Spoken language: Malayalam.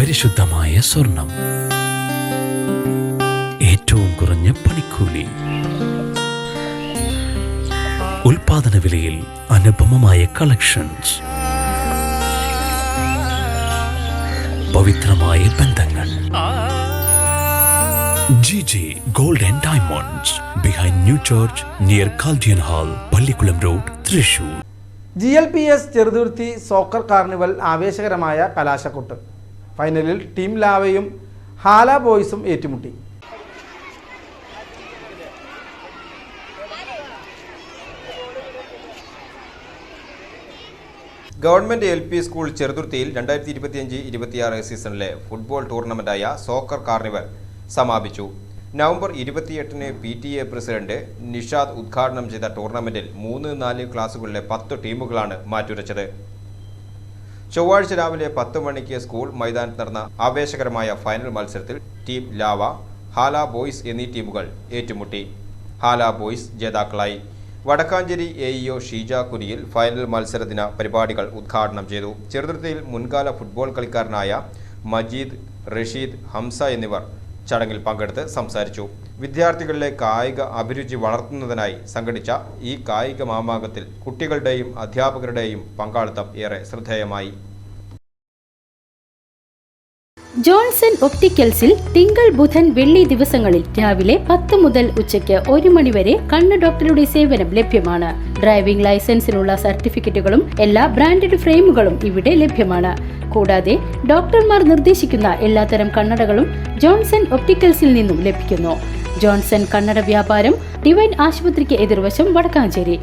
പരിശുദ്ധമായ സ്വർണം, ഏറ്റവും കുറഞ്ഞ പണിക്കൂലി, ഉൽപാദന വിലയിൽ അനുപമമായ കളക്ഷൻസ്, പവിത്രമായ ബന്ധങ്ങൾ. GG Gold and Diamonds, behind New Church, near Chaldean Hall, Pallikkulam road, Thrissur. GLPS Cheruthuruthy soccer carnival ആവേശകരമായ കലാശക്കൊട്ട്. ഫൈനലിൽ ടീം ലാവയും ഹാല ബോയ്സും ഏറ്റുമുട്ടി. ഗവൺമെന്റ് LP സ്കൂൾ ചെറുതുരുത്തിയിൽ 2025-26 സീസണിലെ ഫുട്ബോൾ ടൂർണമെന്റായ സോക്കർ കാർണിവൽ സമാപിച്ചു. നവംബർ 28-ന് PTA പ്രസിഡന്റ് നിഷാദ് ഉദ്ഘാടനം ചെയ്ത ടൂർണമെന്റിൽ 3-4 ക്ലാസുകളിലെ 10 ടീമുകളാണ് മാറ്റുരച്ചത്. ചൊവ്വാഴ്ച രാവിലെ 10 മണിക്ക് സ്കൂൾ മൈതാനത്ത് നടന്ന ആവേശകരമായ ഫൈനൽ മത്സരത്തിൽ ടീം ലാവ, ഹാല ബോയ്സ് എന്നീ ടീമുകൾ ഏറ്റുമുട്ടി. ഹാല ബോയ്സ് ജേതാക്കളായി. വടക്കാഞ്ചേരി AEO ഷീജ കുനിയിൽ ഫൈനൽ മത്സരദിന പരിപാടികൾ ഉദ്ഘാടനം ചെയ്തു. ചെറുതുരുത്തിയിൽ മുൻകാല ഫുട്ബോൾ കളിക്കാരനായ മജീദ്, റഷീദ്, ഹംസ എന്നിവർ ചടങ്ങിൽ പങ്കെടുത്ത് സംസാരിച്ചു. വിദ്യാർത്ഥികളിലെ കായിക അഭിരുചി വളർത്തുന്നതിനായി സംഘടിച്ച ഈ കായിക മാമാങ്കത്തിൽ കുട്ടികളുടെയും അധ്യാപകരുടെയും പങ്കാളിത്തം ഏറെ ശ്രദ്ധേയമായി. ജോൺസൺ ഒപ്റ്റിക്കൽസിൽ തിങ്കൾ, ബുധൻ, വെള്ളി ദിവസങ്ങളിൽ രാവിലെ 10 മുതൽ ഉച്ചയ്ക്ക് 1 മണി വരെ കണ്ണ് ഡോക്ടറുടെ സേവനം ലഭ്യമാണ്. ഡ്രൈവിംഗ് ലൈസൻസിനുള്ള സർട്ടിഫിക്കറ്റുകളും എല്ലാ ബ്രാൻഡഡ് ഫ്രെയിമുകളും ഇവിടെ ലഭ്യമാണ്. കൂടാതെ ഡോക്ടർമാർ നിർദ്ദേശിക്കുന്ന എല്ലാത്തരം കണ്ണടകളും ജോൺസൺ ഒപ്റ്റിക്കൽസിൽ നിന്നും ലഭിക്കുന്നു. ജോൺസൺ കണ്ണട വ്യാപാരം ഡിവൈൻ ആശുപത്രിക്ക് എതിർവശം, വടക്കാഞ്ചേരി.